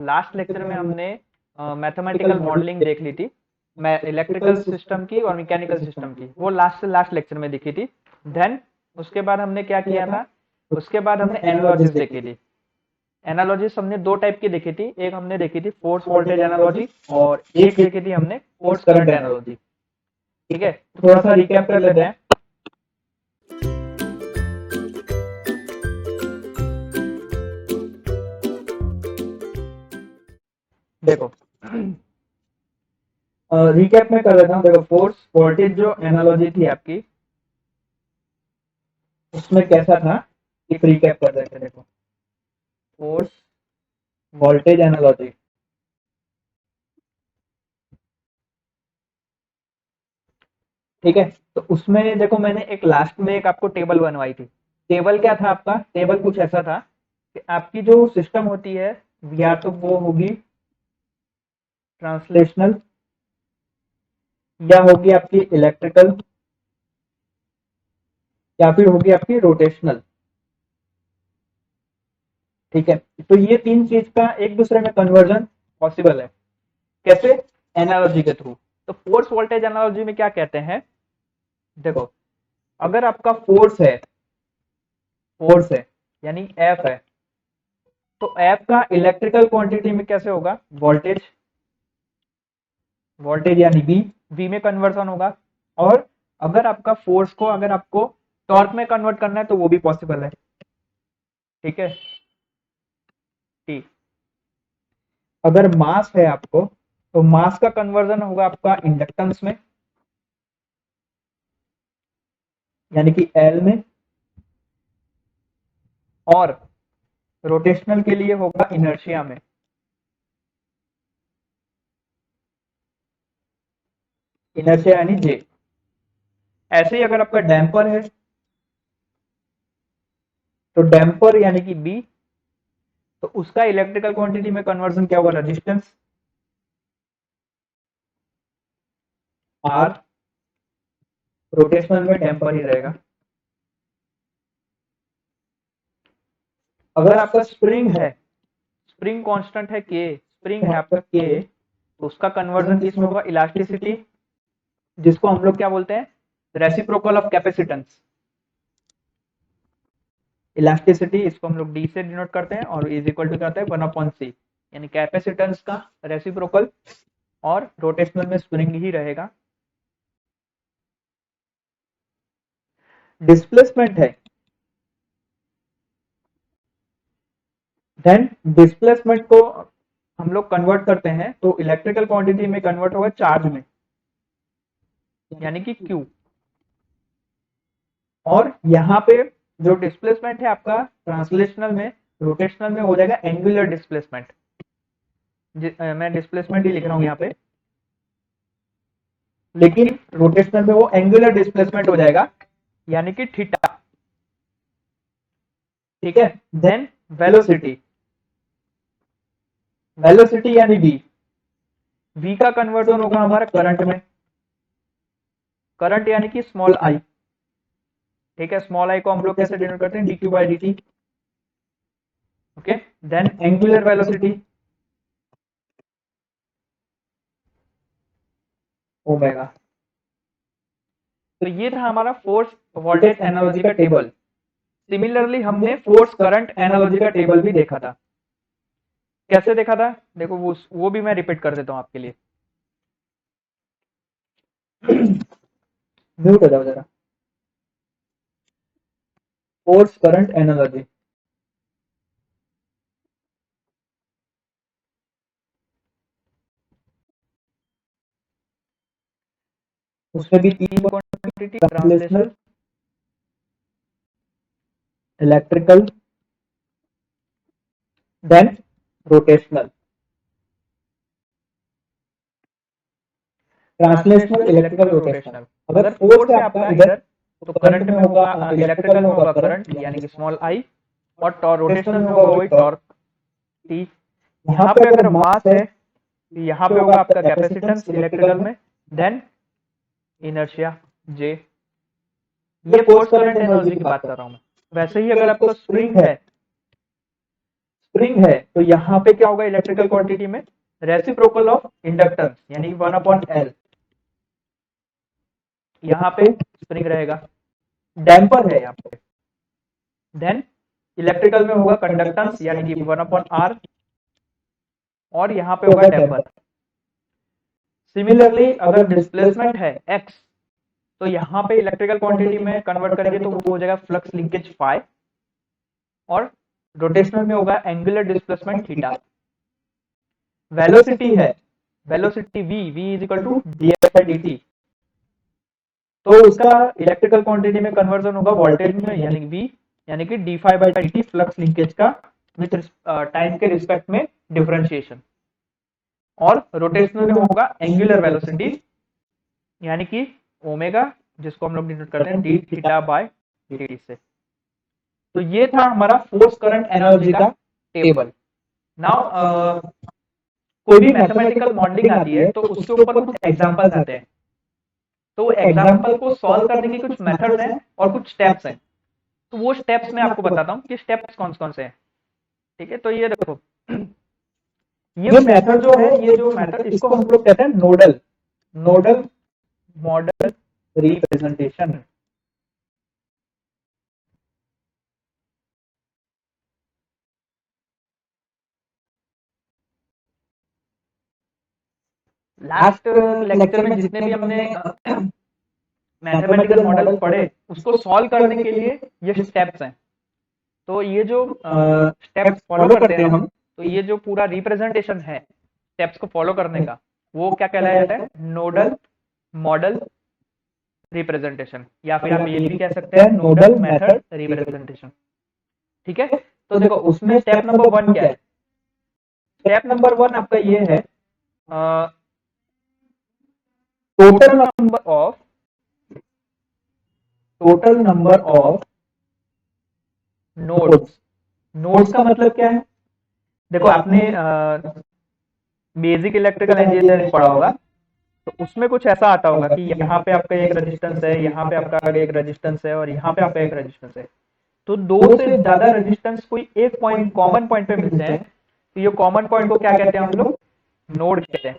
Last lecture में हमने mathematical modelling देख ली थी, मैं इलेक्ट्रिकल सिस्टम की और मैकेनिकल सिस्टम की, वो लास्ट से लास्ट लेक्चर में दिखी थी। देन उसके बाद हमने क्या किया था, उसके बाद हमने एनालॉजीज देखी थी। एनालॉजीज हमने दो टाइप की देखी थी, एक हमने देखी थी फोर्स वोल्टेज एनालॉजी और एक देखी थी हमने फोर्स करंट एनालॉजी। ठीक है, तो थोड़ा सा रिकैप कर लेते हैं। देखो रिकैप में कर लेता हूँ। देखो फोर्स वोल्टेज जो एनालॉजी थी आपकी, उसमें कैसा था, एक रिकैप कर देते हैं। देखो फोर्स वोल्टेज एनालॉजी, ठीक है। तो उसमें देखो मैंने एक लास्ट में एक आपको टेबल बनवाई थी। टेबल क्या था आपका, टेबल कुछ ऐसा था कि आपकी जो सिस्टम होती है या तो वो होगी ट्रांसलेशनल या होगी आपकी इलेक्ट्रिकल या फिर होगी आपकी रोटेशनल। ठीक है, तो ये तीन चीज का एक दूसरे में कन्वर्जन पॉसिबल है। कैसे? एनालॉजी के थ्रू। तो फोर्स वोल्टेज एनालॉजी में क्या कहते हैं, देखो अगर आपका फोर्स है यानी एफ है, तो एफ का इलेक्ट्रिकल क्वांटिटी में कैसे होगा, वोल्टेज, वोल्टेज यानी वी में कन्वर्सन होगा। और अगर आपका फोर्स को अगर आपको टॉर्क में कन्वर्ट करना है तो वो भी पॉसिबल है। ठीक है, ठीक। अगर मास है आपको, तो मास का कन्वर्जन होगा आपका इंडक्टेंस में, यानी कि एल में, और रोटेशनल के लिए होगा इनर्शिया में, इनर्शिया यानी जे। ऐसे ही अगर आपका डैम्पर है, तो डैम्पर यानी कि बी, तो उसका इलेक्ट्रिकल क्वांटिटी में कन्वर्जन क्या होगा, रेजिस्टेंस आर, रोटेशनल में डैम्पर ही रहेगा। अगर आपका स्प्रिंग है, स्प्रिंग कांस्टेंट है के, स्प्रिंग है आपका के, तो उसका कन्वर्जन किस में होगा, इलास्टिसिटी, जिसको हम लोग क्या बोलते हैं, रेसिप्रोकल ऑफ कैपेसिटेंस। इलास्टिसिटी इसको हम लोग डी से डिनोट करते हैं और इज इक्वल टू क्या होता है, 1/c, यानी कैपेसिटेंस का रेसिप्रोकल। और रोटेशनल में स्प्रिंग ही रहेगा। डिस्प्लेसमेंट है, देन डिस्प्लेसमेंट को हम लोग कन्वर्ट करते हैं तो इलेक्ट्रिकल क्वांटिटी में कन्वर्ट होगा चार्ज में, यानी कि Q। और यहाँ पे जो डिस्प्लेसमेंट है आपका ट्रांसलेशनल में, रोटेशनल में हो जाएगा एंगुलर डिस्प्लेसमेंट। मैं डिस्प्लेसमेंट ही लिख रहा हूं यहाँ पे, लेकिन रोटेशनल में वो एंगुलर डिस्प्लेसमेंट हो जाएगा, यानी कि थीटा। ठीक है, देन वेलोसिटी, वेलोसिटी यानी v, v का कन्वर्जन होगा हमारा करंट में, करंट यानी कि स्मॉल आई। ठीक है, स्मॉल आई को हम लोग कैसे डिनोट करते हैं, dq by dt। Okay, then angular velocity omega. तो ये था हमारा फोर्स वोल्टेज एनालॉजी का टेबल। सिमिलरली हमने फोर्स करंट एनालॉजी का टेबल भी देखा था। कैसे देखा था, देखो वो भी मैं रिपीट कर देता हूं आपके लिए। म्यूट हो जाओ जरा। फोर्स करंट एनालॉजी, उसमें भी तीन quantity, translational, electrical, then rotational. Translational, electrical, rotational. अगर फोर्स है आपका इधर, तो करंट में होगा, इलेक्ट्रिकल में होगा करंट यानी कि स्मॉल आई, और रोटेशनल में होगा वही टॉर्क टी। यहाँ पे अगर मास है, यहाँ पे होगा आपका कैपेसिटेंस इलेक्ट्रिकल में, देन इनर्शिया जे। ये फोर्स करंट एनर्जी की बात कर रहा हूं मैं। वैसे ही अगर आपका स्प्रिंग है, स्प्रिंग है तो यहाँ पे क्या होगा इलेक्ट्रिकल क्वांटिटी में, रेसिप्रोकल ऑफ इंडक्टेंस यानी 1/L, यहाँ पे स्प्रिंग रहेगा। डैम्पर है यहाँ पे, देन इलेक्ट्रिकल में होगा कंडक्टेंस यानी कि 1/R, और यहाँ पे होगा डैम्पर। सिमिलरली अगर डिस्प्लेसमेंट है x, तो यहाँ पे इलेक्ट्रिकल क्वांटिटी में कन्वर्ट करेंगे तो वो हो जाएगा फ्लक्स लिंकेज फाई, और रोटेशनल में होगा एंगुलर डिस्प्लेसमेंट थीटा। वेलोसिटी है, velocity v is equal to df/dt, तो उसका इलेक्ट्रिकल क्वांटिटी में कन्वर्जन होगा वोल्टेज में यानी v यानी कि d∅/dt फ्लक्स लिंकेज का विथ टाइम के रिस्पेक्ट में डिफरेंशिएशन। और रोटेशनल में होगा एंगुलर वेलोसिटी यानी कि ओमेगा, जिसको हम लोग डिनोट करते हैं d∅/dt से। तो ये था हमारा फोर्स करंट एनालॉजी का टेबल। नाउ कोई भी मैथमेटिकल मॉडलिंग आती है तो उसके ऊपर कुछ एग्जांपल्स आते हैं, तो एग्जांपल को सॉल्व करने के कुछ मेथड्स हैं और कुछ स्टेप्स हैं। तो वो स्टेप्स मैं आपको बताता हूँ कि स्टेप्स कौन कौन से हैं। ठीक है, तो ये देखो, ये मेथड जो है, ये जो मेथड, इसको हम लोग कहते हैं nodal model representation. Last lecture में जितने भी हमने मैथमेटिकल मॉडल पढ़े उसको सॉल्व करने के लिए ये स्टेप्स हैं। तो ये जो स्टेप्स फॉलो करते हैं हम, तो ये जो पूरा रिप्रेजेंटेशन है स्टेप्स को फॉलो करने का, वो क्या कहलाया जाता है, नोडल मॉडल रिप्रेजेंटेशन, या फिर आप ये भी कह सकते हैं नोडल मेथड रिप्रेजेंटेशन। ठीक है, तो देखो उसमें स्टेप नंबर 1 क्या है। स्टेप नंबर 1 आपका ये है, total number of nodes. Nodes का मतलब क्या है, देखो आपने बेसिक इलेक्ट्रिकल इंजीनियरिंग पढ़ा होगा, तो उसमें कुछ ऐसा आता होगा कि यहाँ पे आपका एक रेजिस्टेंस है, यहाँ पे आपका एक रेजिस्टेंस है, और यहाँ पे आपका एक रेजिस्टेंस है। तो दो से ज्यादा रेजिस्टेंस कोई एक पॉइंट कॉमन पॉइंट पे मिलते हैं, तो ये कॉमन पॉइंट को क्या कहते हैं हम लोग, नोड कहते हैं।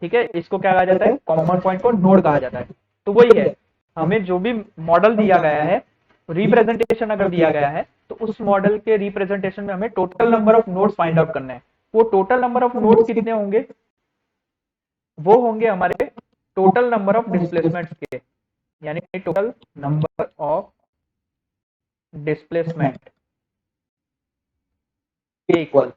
ठीक है, इसको क्या कहा जाता है, कॉमन पॉइंट को नोड कहा जाता है। तो वही है, हमें जो भी मॉडल दिया गया है, रिप्रेजेंटेशन अगर दिया गया है, तो उस मॉडल के रिप्रेजेंटेशन में हमें total number of nodes find out करना है। वो टोटल नंबर ऑफ नोड्स कितने होंगे, वो होंगे हमारे टोटल नंबर ऑफ डिस्प्लेसमेंट्स के, यानी टोटल नंबर ऑफ डिस्प्लेसमेंट के इक्वल।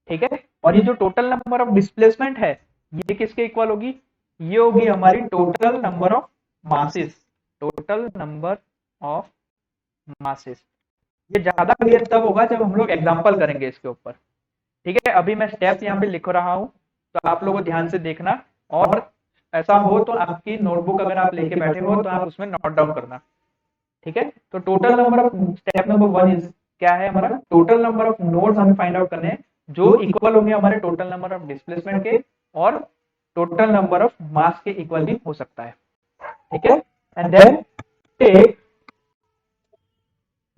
ठीक है, और ये जो टोटल नंबर ऑफ डिस्प्लेसमेंट है, ये किसके इक्वल होगी, ये होगी हमारी total number of masses. Total number of masses, ये ज्यादा क्लियर तब होगा जब हम लोग एग्जांपल करेंगे इसके ऊपर। ठीक है, अभी मैं स्टेप यहाँ पे लिख रहा हूँ, तो आप लोगों ध्यान से देखना, और ऐसा हो तो आपकी नोटबुक अगर आप लेके बैठे हो तो आप उसमें नोट डाउन करना। ठीक है, तो total number of, step number 1 is क्या है हमारा, टोटल नंबर ऑफ नोड्स हमें फाइंड आउट करने हैं जो इक्वल होंगे हमारे टोटल नंबर ऑफ डिस्प्लेसमेंट के, और टोटल नंबर ऑफ मास के इक्वल भी हो सकता है। ठीक है, and then take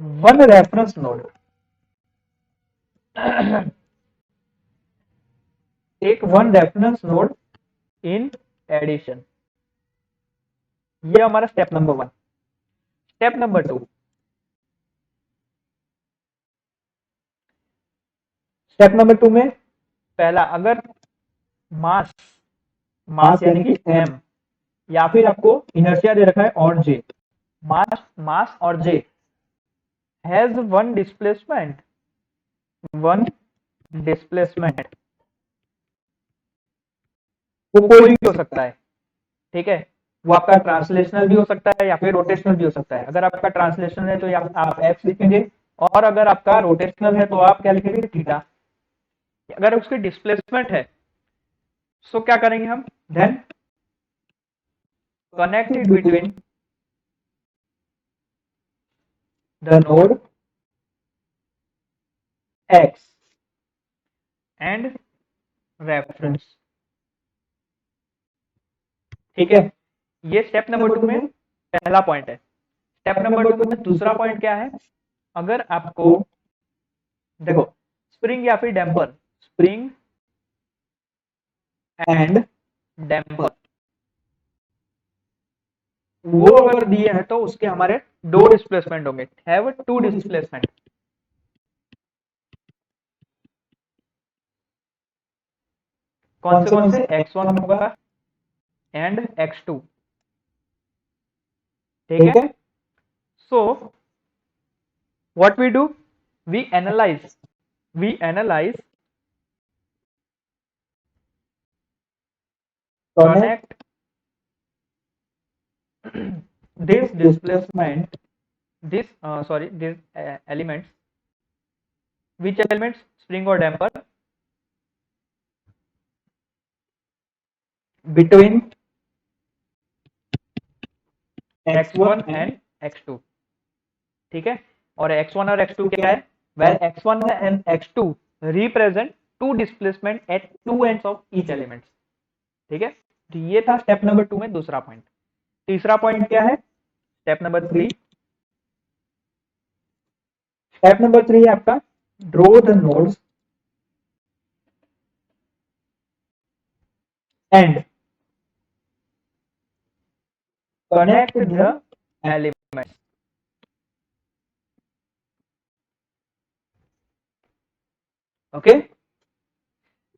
one reference node, take one reference node in addition. ये हमारा step number 1। Step number 2, step number 2 में पहला, अगर मास मास यानी कि m, या फिर आपको इनर्शिया दे रखा है और j, मास और j हैज वन डिस्प्लेसमेंट, वो कोई भी हो सकता है। ठीक है, वो आपका ट्रांसलेशनल भी हो सकता है या फिर रोटेशनल भी हो सकता है। अगर आपका ट्रांसलेशनल है तो आप एक्स लिखेंगे, और अगर आपका रोटेशनल है तो आप क्या लिखेंगे, थीटा। अगर उसकी डिस्प्लेसमेंट है सो क्या करेंगे हम, then connect it between the node x and reference। ठीक है, ये स्टेप नंबर 2 में पहला पॉइंट है। स्टेप नंबर 2 में दूसरा पॉइंट क्या है, अगर आपको देखो स्प्रिंग या फिर डैम्पर, स्प्रिंग एंड डैम्पर वो अगर दिए हैं तो उसके हमारे दो डिस्प्लेसमेंट होंगे, हैव टू डिस्प्लेसमेंट। कौन से x1 होगा एंड x2, ठीक है। So what we do, we analyse connect this displacement, this elements, which elements, spring or damper, between x1 and x2, ठीक है। और x1 और x2 क्या है, where x1 and x2 represent two displacement at two ends of each element, ठीक है। तो ये था स्टेप नंबर 2 में दूसरा पॉइंट। तीसरा पॉइंट क्या है, स्टेप नंबर 3, स्टेप नंबर 3 है आपका draw the nodes and connect the elements, okay।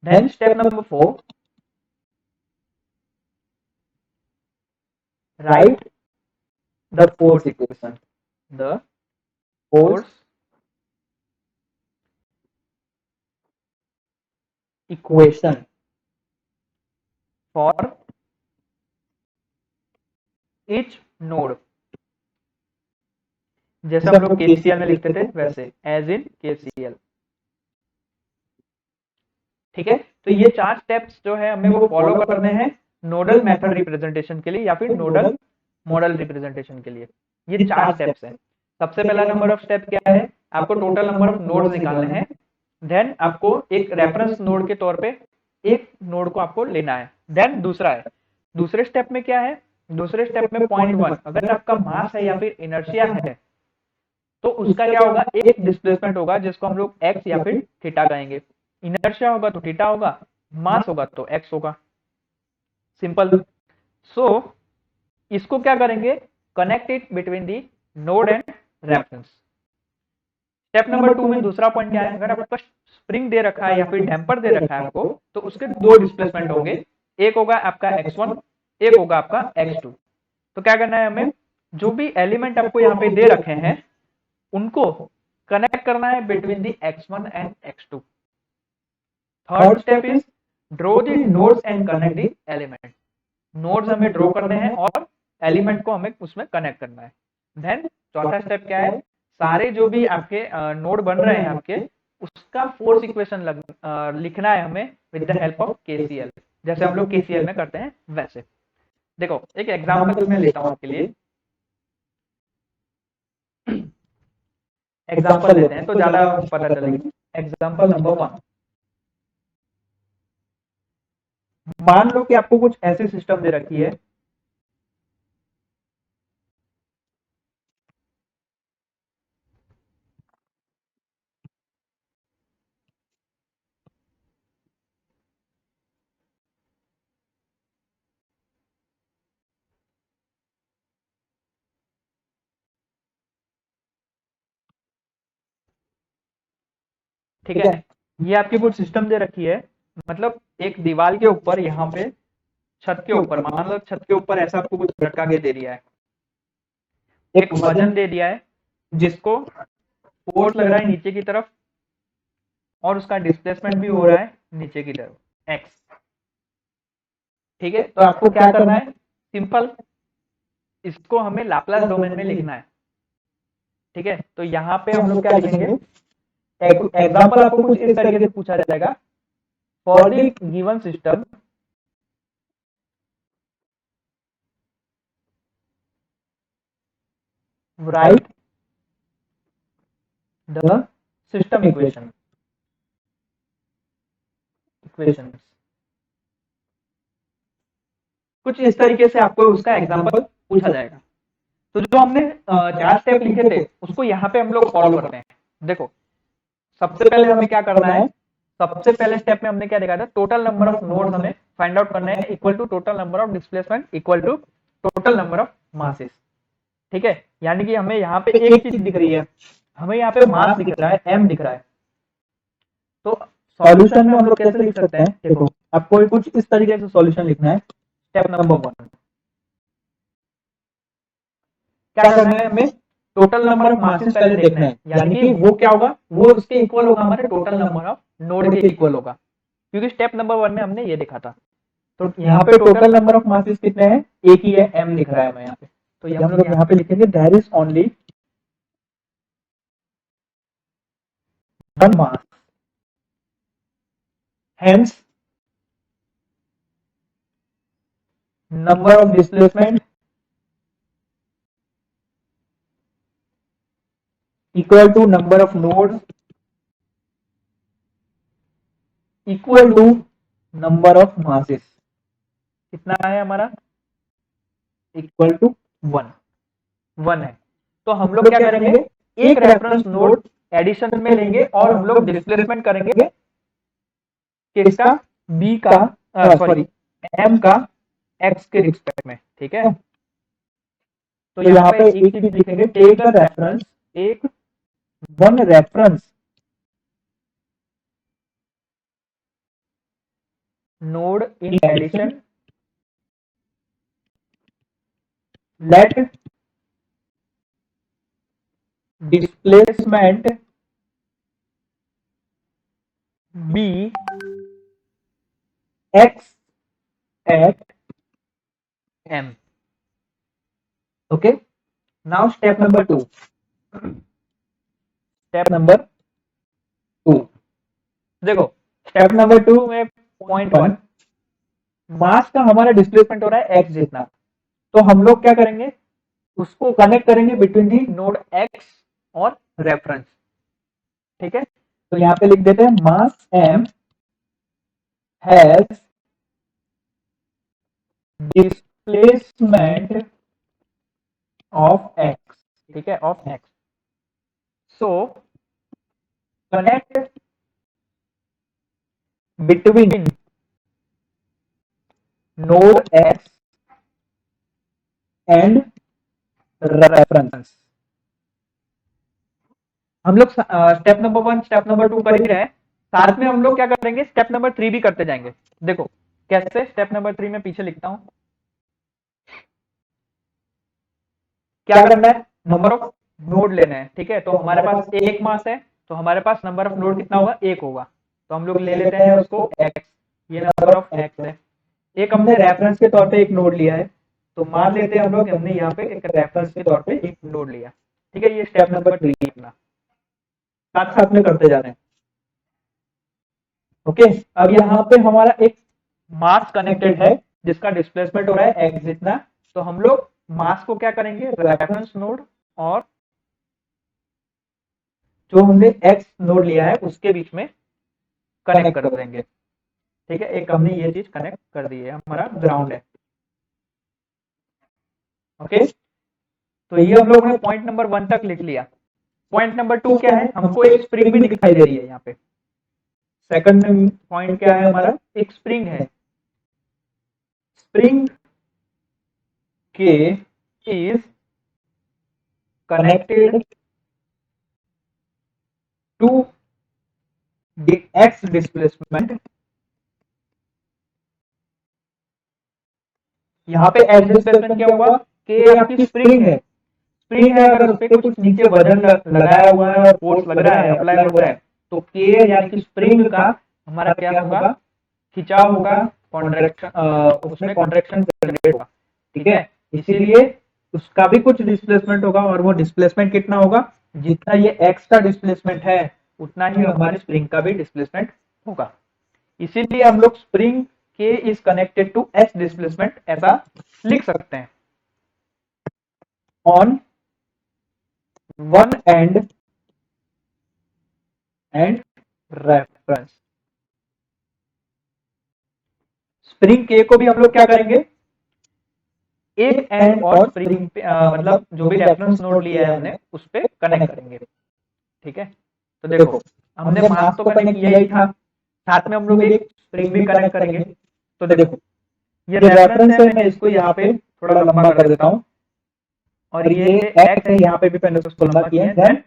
Then step number 4, write the force equation, the force equation for each node, जैसे हम लोग KCL में लिखते थे वैसे, एज इन KCL, ठीक है। तो ये 4 स्टेप्स जो है हमें वो फॉलो करने हैं नोडल मेथड रिप्रेजेंटेशन के लिए या फिर नोडल मॉडल रिप्रेजेंटेशन के लिए। ये 4 स्टेप्स हैं। सबसे पहला नंबर ऑफ स्टेप क्या है, आपको टोटल नंबर ऑफ नोड्स निकालने हैं। देन आपको एक रेफरेंस नोड के तौर पे एक नोड को आपको लेना है। देन दूसरा है, दूसरे स्टेप में क्या है, दूसरे स्टेप में पॉइंट 1 अगर आपका मास है या फिर इनर्शिया है तो उसका क्या होगा, एक डिस्प्लेसमेंट होगा जिसको हम लोग एक्स या फिर थीटा कहेंगे। इनर्शिया होगा तो थीटा होगा, मास होगा तो एक्स होगा, सिंपल। सो इसको क्या करेंगे, connect it between the node and reference. Step number 2 में दूसरा पॉइंट क्या है, अगर आपका स्प्रिंग दे रखा है या फिर डैम्पर दे रखा है आपको, तो उसके दो डिस्प्लेसमेंट होंगे, एक होगा आपका x1, एक होगा आपका x2। तो क्या करना है हमें, जो भी एलिमेंट आपको यहाँ पे दे रखे हैं उनको कनेक्ट करना है between the x1 and x2। Third step is draw the nodes and connect the element. Nodes हमें ड्रॉ करने हैं और एलिमेंट को हमें उसमें कनेक्ट करना है। देन चौथा स्टेप क्या है, सारे जो भी आपके नोड बन रहे हैं आपके, उसका फोर्स इक्वेशन लिखना है हमें with the help of KCL, जैसे हम लोग KCL में करते हैं वैसे। देखो एक एग्जांपल मैं लेता हूं आपके लिए, एग्जांपल लेते हैं तो ज्यादा पता चलेगी। एग्जांपल नंबर 1, मान लो कि आपको कुछ ऐसी सिस्टम दे रखी है, ठीक है। ये आपकी कुछ सिस्टम दे रखी है, मतलब एक दीवार के ऊपर, यहाँ पे छत के ऊपर, मान लो छत के ऊपर ऐसा आपको कुछ लटका के दे दिया है, एक वजन दे दिया है जिसको फोर्स लग रहा है नीचे की तरफ और उसका डिस्प्लेसमेंट भी हो रहा है नीचे की तरफ एक्स, ठीक है। तो आपको क्या करना है, सिंपल, इसको हमें लाप्लास डोमेन में लिखना है, ठीक है। तो यहाँ पे हम लोग क्या लिखेंगे, एग्जाम्पल आपको कुछ इस तरीके से पूछा जाएगा, for the given system write the system equations, कुछ इस तरीके से आपको उसका एग्जांपल पूछा जाएगा। तो जो हमने 4 स्टेप लिखे थे उसको यहाँ पे हम लोग फॉलो करते हैं। देखो सबसे पहले हमें क्या करना है, सबसे पहले स्टेप में हमने क्या देखा था, टोटल नंबर ऑफ नोड्स हमें फाइंड आउट करना है equal to total number of displacement equal to total number of masses. ठीक है, यानी कि हमें यहाँ पे एक चीज दिख रही है, हमें यहाँ पे मास दिख रहा है, m दिख रहा है। तो सॉल्यूशन में हम लोग कैसे लिख सकते हैं, देखो आपको कुछ इस तरीके से सॉल्यूशन लिखना है। स्टेप नंबर 1 क्या करना है, हमें टोटल नंबर ऑफ मासेस पहले देखना है, यानी कि वो क्या होगा, वो उसके इक्वल होगा हमारे टोटल नंबर ऑफ नोड के इक्वल होगा, क्योंकि स्टेप नंबर 1 में हमने ये देखा था। तो यहाँ पे टोटल नंबर ऑफ मासेस कितने हैं, एक ही है, m दिख रहा है हमें यहाँ पे। तो ये हम लोग यहाँ पे लिखेंगे there is only one mass, hence number of displacement equal to number of nodes equal to number of masses. कितना है हमारा, इक्वल टू 1 है। तो हम लोग क्या करेंगे, एक रेफरेंस नोड एडिशन में लेंगे और हम लोग डिस्प्लेसमेंट करेंगे किसका, b का, सॉरी m का x के रिस्पेक्ट में। ठीक है, तो यहाँ पे एक चीज लिखेंगे, टेक द रेफरेंस, एक one reference node in addition, let displacement be x at m। okay, now step number 2, step number 2 देखो, स्टेप नंबर 2 में पॉइंट 1 मास का हमारा डिस्प्लेसमेंट हो रहा है x जितना, तो हम लोग क्या करेंगे, उसको कनेक्ट करेंगे बिटवीन दी नोड x और रेफरेंस। ठीक है, तो यहाँ पे लिख देते हैं मास m has displacement of x। ठीक है, of x, so connect between node x and reference. हम लोग स्टेप नंबर 1 स्टेप नंबर 2 कर ही रहे हैं, साथ में हम लोग क्या करेंगे, स्टेप नंबर 3 भी करते जाएंगे। देखो कैसे, स्टेप नंबर 3 में पीछे लिखता हूं, क्या करना है, नंबर ऑफ नोड लेना है। ठीक है, तो हमारे पास एक मास है, तो हमारे पास नंबर ऑफ नोड कितना होगा, एक होगा, तो हम लोग ले लेते हैं उसको x, ये नंबर ऑफ x है। एक हमने रेफरेंस के तौर पे एक नोड लिया है, तो मान लेते हैं हम लोग हमने यहाँ पे एक रेफरेंस के तौर पे एक नोड लिया। ठीक है, ये स्टेप नंबर 3 अपना, साथ साथ में करते जा रहे हैं। ओके, अब यहाँ पे हमारा एक मास कनेक्टेड है जिसका डिस्प्लेसमेंट हो रहा है x जितना, तो हम लोग मास को क्या करेंगे, रेफरेंस नोड और जो हमने x नोड लिया है उसके बीच में कनेक्ट कर देंगे। ठीक है, एक हमने ये चीज कनेक्ट कर दी है, हमारा ग्राउंड है। ओके, तो ये हम लोग ने पॉइंट नंबर 1 तक लिख लिया। पॉइंट नंबर 2 क्या है, हमको एक स्प्रिंग भी दिखाई दे रही है यहाँ पे। सेकंड पॉइंट क्या है हमारा, एक स्प्रिंग है, spring K is connected to x displacement. यहाँ पे x डिस्प्लेसमेंट क्या हुआ, कि आपकी स्प्रिंग है, स्प्रिंग है, अगर उस पर कुछ नीचे वजन लगाया हुआ है और फोर्स लग रहा है, अप्लाई हो रहा है, तो K यानी कि स्प्रिंग का हमारा क्या होगा, खिंचाव होगा, कॉन्ट्रैक्शन, उसमें कॉन्ट्रैक्शन जनरेट होगा। ठीक है, इसीलिए उसका भी कुछ डिस्प्लेसमेंट होगा, और वो डिस्प्लेसमेंट कितना होगा, जितना ये x का डिस्प्लेसमेंट है उतना ही हमारे स्प्रिंग का भी डिस्प्लेसमेंट होगा। इसीलिए हम लोग spring K is connected to x displacement ऐसा लिख सकते हैं on one end and reference. Spring K को भी हम लोग क्या करेंगे, एक एंड और स्प्रिंग पे मतलब जो भी रेफरेंस नोड लिया है हमने उस पे कनेक्ट करेंगे। ठीक है, तो देखो हमने मास तो कनेक्ट किया ही था, साथ में हम लोग एक स्प्रिंग भी कनेक्ट करेंगे। तो देखो ये रेफरेंस है, मैं इसको यहाँ पे थोड़ा लंबा कर देता हूँ, और ये एक्स है, यहाँ पे भी मैंने उसको लंबा किया है। देन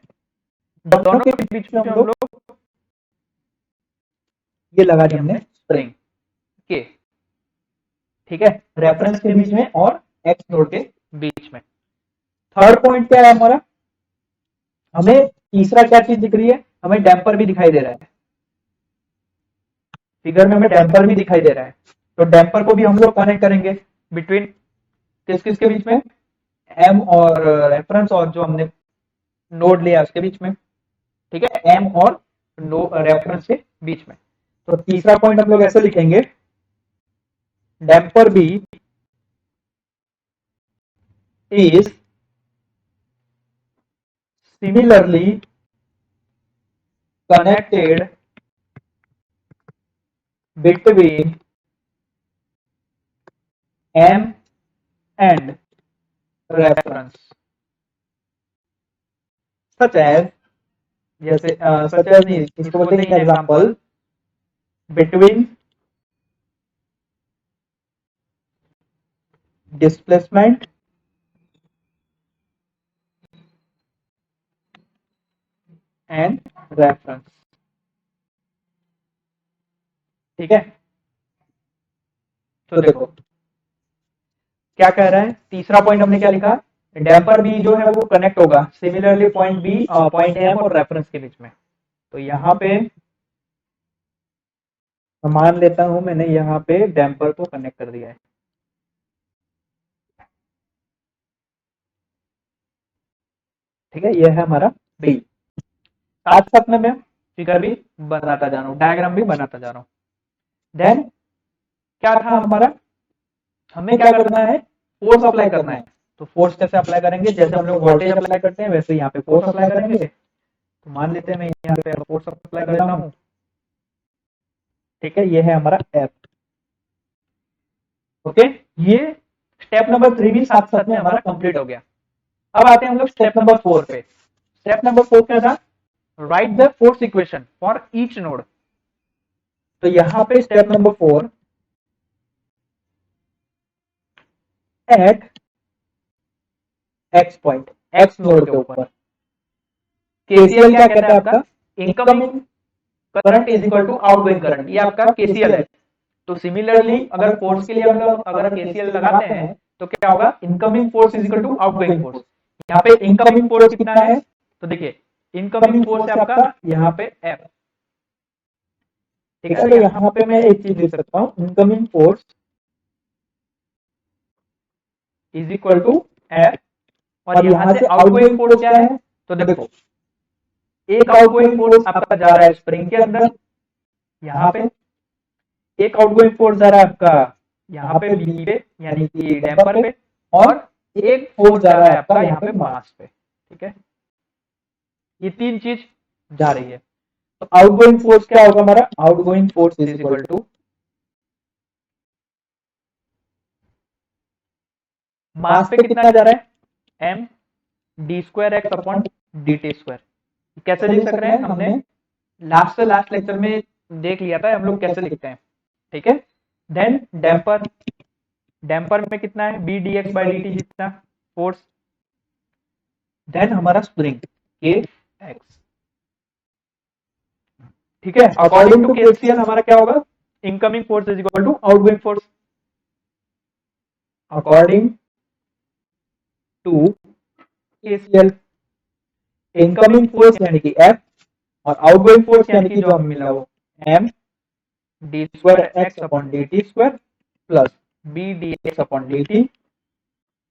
दोनों के बीच में हम लोग ये लगा दिया हमने स्प्रिंग के, ठीक है, रेफरेंस के बीच में और एक्स नोड के बीच में। थर्ड पॉइंट क्या है हमारा, हमें तीसरा क्या चीज दिख रही है, हमें डैम्पर भी दिखाई दे रहा है, फिगर में हमें डैम्पर भी दिखाई दे रहा है। तो डैम्पर को भी हम लोग कनेक्ट करेंगे बिटवीन किस किस के बीच में, एम और रेफरेंस और जो हमने नोड लिया उसके बीच में, ठीक है, एम और रेफरेंस के बीच में। तो तीसरा पॉइंट हम लोग ऐसे लिखेंगे, damper B is similarly connected between M and reference, such as जैसे such as नहीं, इसको बोलते हैं example, between displacement and reference, ठीक है। तो देखो क्या कह रहा है, तीसरा पॉइंट हमने क्या लिखा, डैम्पर बी जो है वो कनेक्ट होगा similarly point B, point M और रेफरेंस के बीच में। तो यहाँ पे मान लेता हूं मैंने यहाँ पे डैम्पर को कनेक्ट कर दिया है, ठीक है, यह है हमारा बी। साथ साथ में मैं फिगर भी बनाता जा रहा हूँ, डायग्राम भी बनाता जा रहा हूँ। देन क्या था हमारा, हमें क्या करना है, फोर्स अप्लाई करना है। तो फोर्स कैसे अप्लाई करेंगे, जैसे हम लोग वोल्टेज अप्लाई करते हैं वैसे यहाँ पे फोर्स अप्लाई करेंगे। तो मान लेते हैं मैं यहाँ पे फोर्स अप्लाई कर देता हूँ, ठीक है, ये है हमारा एफ। ओके, ये स्टेप नंबर 3 भी साथ साथ में हमारा कंप्लीट हो गया। अब आते हैं हम लोग स्टेप नंबर 4 पे। स्टेप नंबर 4 क्या था, write the force equation for each node. तो यहाँ पे step number 4, at X point, X node के ऊपर केसीएल क्या कहता है आपका, incoming current is equal to outgoing current, ये आपका केसीएल है। तो सिमिलरली अगर फोर्स के लिए हम लोग अगर केसीएल लगाते हैं तो क्या होगा, incoming force is equal to outgoing force. यहाँ पे इनकमिंग फोर्स कितना है, तो देखिए इनकमिंग फोर्स है आपका यहाँ पे एफ, ठीक है। तो यहाँ पे मैं एक चीज लिख सकता हूँ, incoming force is equal to F, और यहाँ से आउटगोइंग फोर्स क्या है, तो देखो एक आउटगोइंग फोर्स आपका जा रहा है स्प्रिंग के अंदर, यहाँ पे एक आउटगोइंग फोर्स जा रहा है आपका यहाँ पे बी पे यानी कि डैम्पर पे, और एक फोर्स जा रहा है आपका यहाँ पे मास पे, ठीक है। ये तीन चीज जा रही है। तो आउटगोइंग फोर्स क्या होगा हमारा, outgoing force is equal to mass पे कितना जा रहा है, M D square X upon D T square. कैसे लिख सक रहे हैं, हमने लास्ट से लास्ट लेक्चर में देख लिया था हम लोग कैसे लिखते हैं, ठीक है। देन डैम्पर, डैम्पर में कितना है, B D X by D T जितना फोर्स। देन हमारा स्प्रिंग के एक्स, ठीक है। अकॉर्डिंग टू केसीएल हमारा क्या होगा, incoming force is equal to outgoing force. According to KCL incoming force यानी कि एफ और आउटगोइंग फोर्स यानी कि जो हमें मिला वो M D square X upon D T square plus B D X upon D T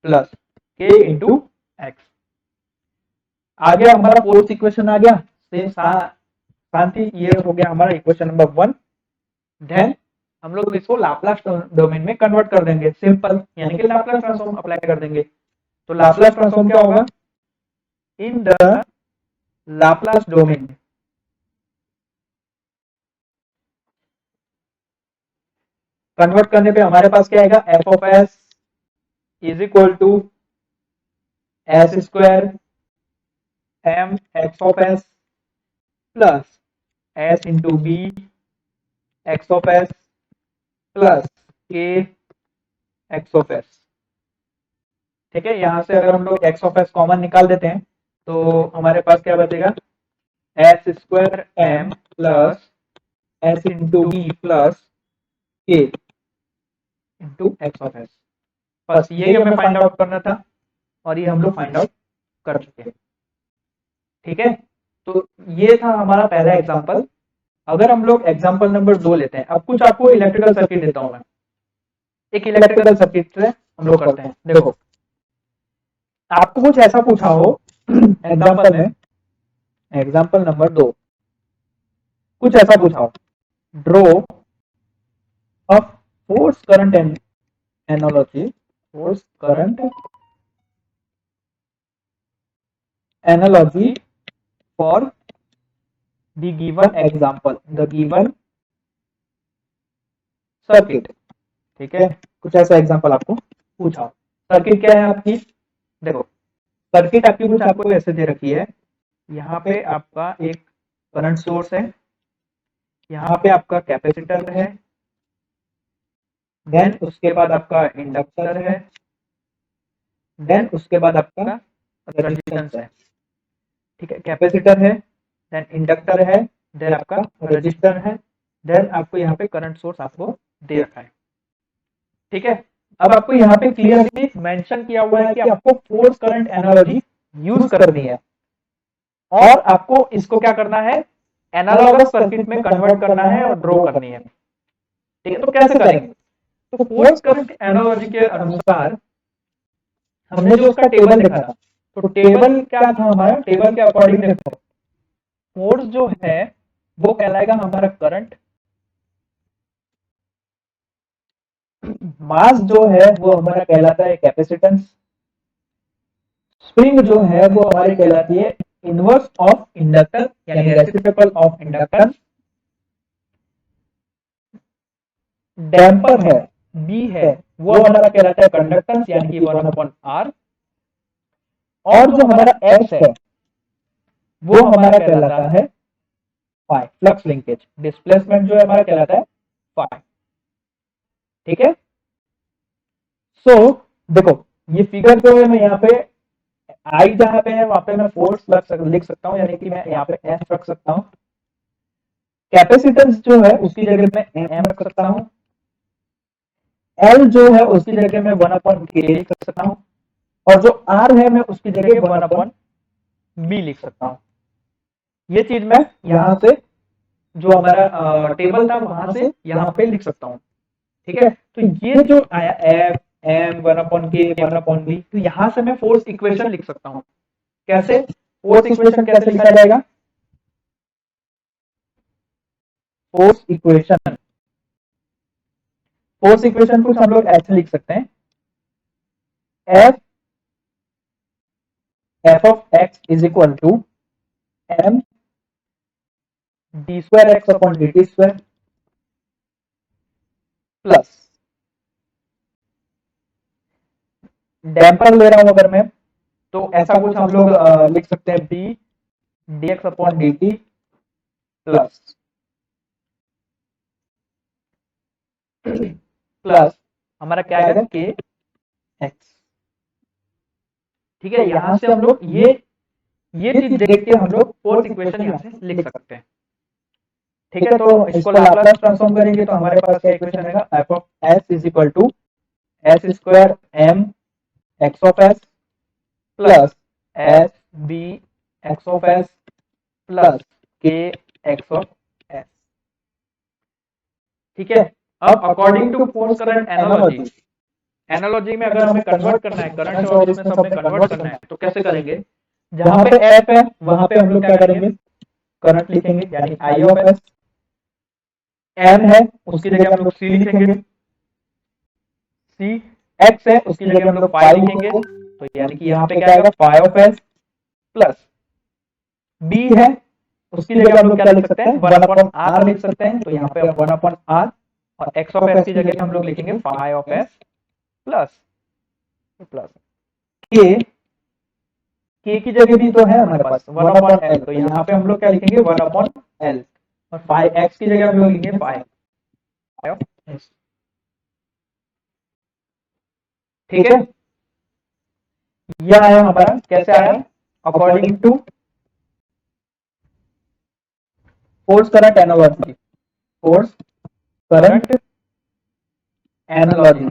plus K into X. आ गया हमारा फोर्थ इक्वेशन आ गया, सेम शांति, ये हो गया हमारा इक्वेशन नंबर 1। देन हम लोग इसको लाप्लास डोमेन में कन्वर्ट कर देंगे, सिंपल यानी कि लाप्लास ट्रांसफॉर्म अप्लाई कर देंगे। तो लाप्लास ट्रांसफॉर्म क्या होगा, in the Laplace domain convert करने पे हमारे पास क्या आएगा, F of S is equal to S square M X of S plus S into B X of S plus K X of S. ठीक है, यहां से अगर हम लोग एक्स ऑफ एस कॉमन निकाल देते हैं तो हमारे पास क्या बचेगा, S square M plus S into B plus K into X of S. बस यही हमें फाइंड आउट करना था और ये हम लोग फाइंड आउट कर चुके हैं। ठीक है, तो ये था हमारा पहला एग्जांपल। अगर हम लोग एग्जांपल नंबर 2 लेते हैं, अब कुछ आपको इलेक्ट्रिकल सर्किट देता हूं मैं। एक इलेक्ट्रिकल सर्किट से हम लोग करते हैं। देखो, आपको कुछ ऐसा पूछा हो एग्जांपल में, एग्जांपल नंबर 2 कुछ ऐसा पूछा हो, draw a force current analogy, force current analogy for the given example, the given circuit. ठीक है, कुछ ऐसा एग्जांपल आपको पूछा। सर्किट क्या है आपकी, देखो सर्किट आपकी कुछ आपको ऐसे दे रखी है, यहाँ पे आपका एक करंट सोर्स है, यहाँ पे आपका कैपेसिटर है, देन उसके बाद आपका इंडक्टर है, देन उसके बाद आपका रेजिस्टेंस है। ठीक है, कैपेसिटर है, देन इंडक्टर है, देन आपका रेजिस्टर है, देन आपको यहाँ पे करंट सोर्स आपको दे रखा है। ठीक है, अब आपको यहाँ पे क्लियरली मेंशन किया हुआ है कि आपको फोर्स करंट एनालॉजी यूज करनी है और आपको इसको क्या करना है, एनालॉगस सर्किट में कन्वर्ट करना है और ड्रॉ करनी है। ठीक है, तो कैसे करेंगे, तो फोर्स करंट एनालॉजी के अनुसार हमने जो उसका टेबल देखा था, तो टेबल क्या था हमारा, टेबल के अकॉर्डिंग देखो, फोर्स जो है वो कहलाएगा हमारा करंट, मास जो है वो हमारा कहलाता है कैपेसिटेंस, स्प्रिंग जो है वो हमारी कहलाती है इनवर्स ऑफ इंडक्टर यानी रेसिप्रोकल ऑफ इंडक्टेंस, डैम्पर है बी है वो हमारा कहलाता है कंडक्टेंस यानी कि 1/r, और जो हमारा एक्स है वो हमारा कहलाता है फाई, फ्लक्स लिंकेज, डिस्प्लेसमेंट जो है हमारा कहलाता है फाई। ठीक है, सो देखो ये फिगर जो है मैं यहाँ पे आई जहां पे है वहां पे मैं फोर्स लिख सकता हूँ, यानी कि मैं यहाँ पे एफ रख सकता हूँ, कैपेसिटेंस जो है उसकी जगह में एम रख सकता हूँ, एल जो है उसकी जगह में 1/k लिख सकता हूँ, और जो आर है मैं उसकी जगह 1/b लिख सकता हूँ। ये चीज मैं यहाँ से जो हमारा टेबल था वहां से यहाँ पे लिख सकता हूँ। ठीक है, तो ये जो आया एफ एम 1/k 1/b, तो यहाँ से मैं फोर्स इक्वेशन लिख सकता हूँ। कैसे, फोर्स इक्वेशन कैसे लिखा जाएगा, फोर्स इक्वेशन, फोर्स इक्वेशन कुछ हम लोग ऐसे लिख सकते हैं, F F of X is equal to M D square X upon D T square plus, damper ले रहा हूं अगर मैं तो ऐसा कुछ हम लोग लिख सकते हैं B D X upon D T plus plus हमारा क्या आएगा के एक्स। ठीक है, यहां से हम लोग ये चीज देख के हम लोग फोर्स इक्वेशन यहां से लिख सकते हैं। ठीक है, तो इसको लाप्लास ट्रांसफॉर्म करेंगे तो हमारे पास क्या इक्वेशन आएगा, F of S is equal to S square M X of S plus S B X of S plus K X of S. ठीक है, अब according to force current analogy, analogy में अगर हमें कन्वर्ट करना है current और इसमें सब में कन्वर्ट करना है तो कैसे करेंगे, जहां पे एफ है वहां पे हम लोग क्या करेंगे, करंट लिखेंगे यानी आई ऑफ एस, एम है उसकी जगह हम लोग सी लिखेंगे, सी एक्स है उसकी जगह हम लोग फाई लिखेंगे, तो यानी कि यहाँ पे क्या आएगा phi of S plus B है उसकी जगह हम लोग क्या लिख सकते हैं 1/r लिख सकते हैं, तो यहाँ पे 1/r, और एक्स ऑफ एस की जगह हम लोग लिखेंगे phi of S plus plus K की जगह भी तो है हमारे पास 1/l, तो यहाँ पे हम लोग क्या लिखेंगे 1/l, और फाइव एक्स की जगह हम लोग लिखेंगे फाइव एक्स। ठीक है, यह आया हमारा, कैसे आया, according to force current analogy, force current analogy.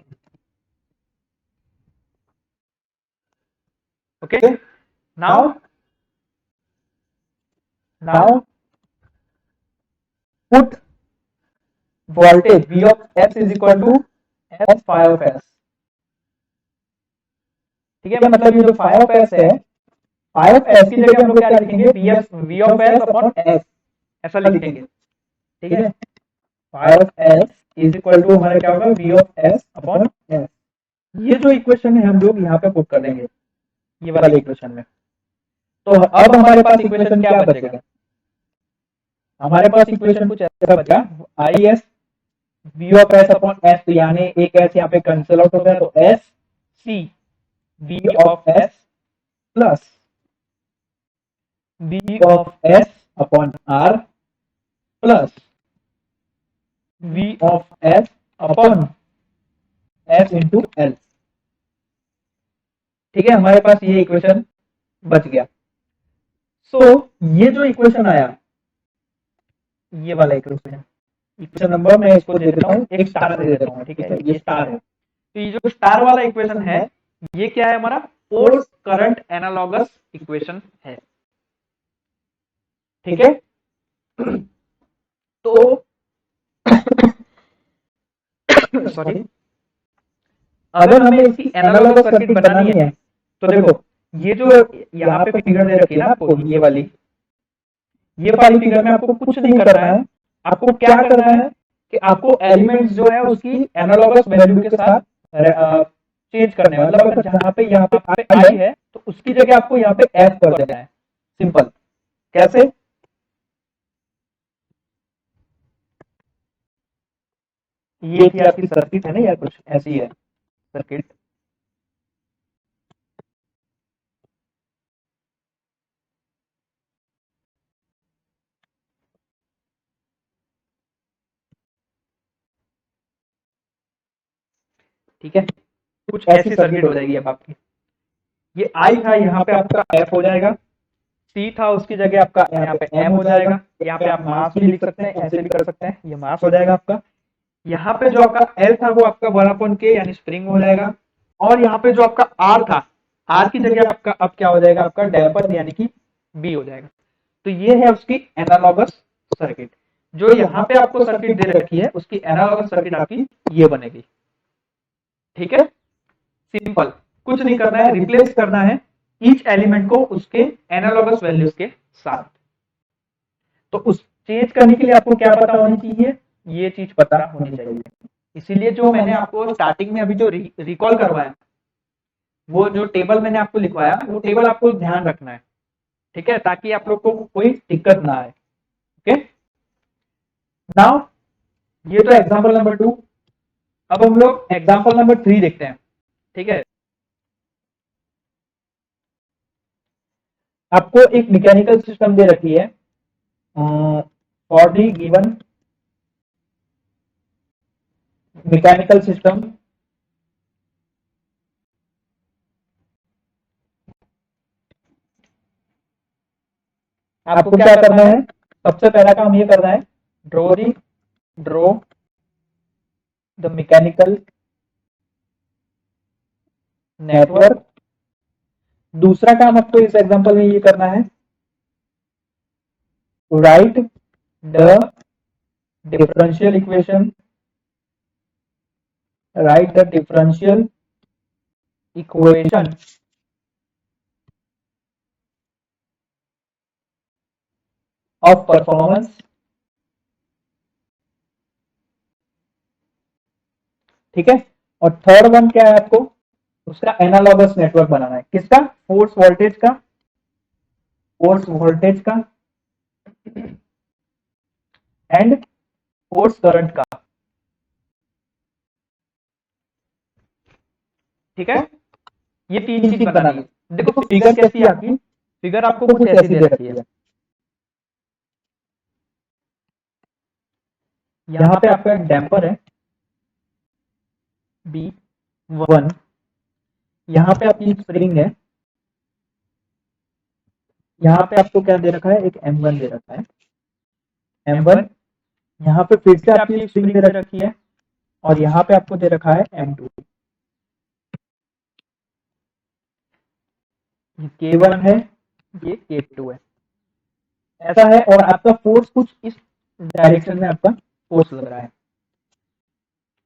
Okay, now put voltage V of S is equal to S phi of S। ठीक है, मतलब ये जो phi of S है, phi of S की जगह हम लोग क्या लिखेंगे, V of S upon S, ऐसा लिखेंगे। ठीक है, phi of S is equal to हमारा क्या होगा, V of S upon S। ये जो इक्वेशन है हम लोग यहाँ पे पुट कर देंगे, ये वाले इक्वेशन में। तो अब हमारे पास इक्वेशन क्या बचेगा, हमारे पास इक्वेशन कुछ ऐसा बचा, I S V of S upon S, तो यानी एक S यहाँ पे कैंसिल आउट हो गया, तो S C V of S plus V of S upon R plus V of S upon S into L। ठीक है, हमारे पास ये इक्वेशन बच गया। सो ये जो इक्वेशन आया, ये वाला इक्वेशन, इक्वेशन नंबर मैं इसको दे देता हूँ, एक स्टार दे देता हूँ। ठीक है, ये स्टार है, तो ये जो स्टार वाला इक्वेशन है, ये क्या है, हमारा फोर्स करंट एनालॉगस इक्वेशन है। ठीक है, तो सॉरी, अगर हमें इसकी एनालॉगस सर्किट बनानी है, तो देखो ये जो यहाँ पे फिगर दे रखी है ना आपको, ये वाली फिगर में आपको कुछ नहीं करना है। आपको क्या करना है कि आपको एलिमेंट्स जो है उसकी एनालॉगस वैल्यू के साथ चेंज करने हैं। मतलब अगर जहाँ पे आई है, तो उसकी जगह आपको यहाँ पे एफ कर देना है। सिंपल, कैसे, ये थी आपकी सर्किट है ना यार, कुछ ऐसी है सर्किट। ठीक है, कुछ ऐसी सर्किट हो जाएगी अब आपकी। ये आई था, यहाँ पे आपका एफ हो जाएगा, सी था उसकी जगह आपका यहाँ पे एम हो जाएगा। यहाँ पे आप मास भी लिख सकते हैं, ऐसे भी कर सकते हैं, ये मास हो जाएगा आपका। यहाँ पे जो आपका एल था वो आपका 1/k यानी स्प्रिंग हो जाएगा। और यहाँ पे जो आपका आर था, आर की जगह आपका अब क्या हो जाएगा, आपका डैम्पर यानी कि बी हो जाएगा। तो ये है उसकी एनालॉगस सर्किट। जो यहाँ पे आपको सर्किट दे रखी है, उसकी एनालॉगस सर्किट आपकी ये बनेगी। ठीक है, सिंपल, कुछ नहीं करना है, रिप्लेस करना है ईच एलिमेंट को उसके एनालॉगस वैल्यूज के साथ। तो उस चेंज करने के लिए आपको क्या पता होनी चाहिए, ये चीज पता होनी चाहिए। इसीलिए जो मैंने आपको स्टार्टिंग में अभी जो रिकॉल करवाया, वो जो टेबल मैंने आपको लिखवाया, वो टेबल आपको ध्यान रखना है। ठीक है, ताकि आप लोग को कोई दिक्कत ना आए। ओके, नाउ ये तो एग्जांपल नंबर 2। अब हम लोग एग्जांपल नंबर 3 देखते हैं। ठीक है, आपको एक मैकेनिकल सिस्टम दे रखी है, for the given mechanical system आपको क्या करना है, सबसे पहला काम ये करना है, ड्रॉ द मैकेनिकल नेटवर्क। दूसरा काम आपको इस एग्जांपल में ये करना है, right the differential equation, right the differential equation of performance. ठीक है, और थर्ड वन क्या है, आपको उसका एनालॉगस नेटवर्क बनाना है। किसका, फोर्स वोल्टेज का, फोर्स वोल्टेज का एंड फोर्स करंट का। ठीक है, ये तीन चीज बनानी है। देखो फिगर कैसी है आपकी, फिगर आपको कुछ ऐसी दे रखी है। यहाँ पे आपका एक डैम्पर है B1, यहाँ पे आपकी स्प्रिंग है, यहाँ पे आपको क्या दे रखा है, एक M1 दे रखा है, M1, यहाँ पे फिर से आपकी स्प्रिंग दे रखी है और यहाँ पे आपको दे रखा है M2। ये K1 है, ये K2 है, ऐसा है। और आपका फोर्स कुछ इस डायरेक्शन में आपका फोर्स लग रहा है,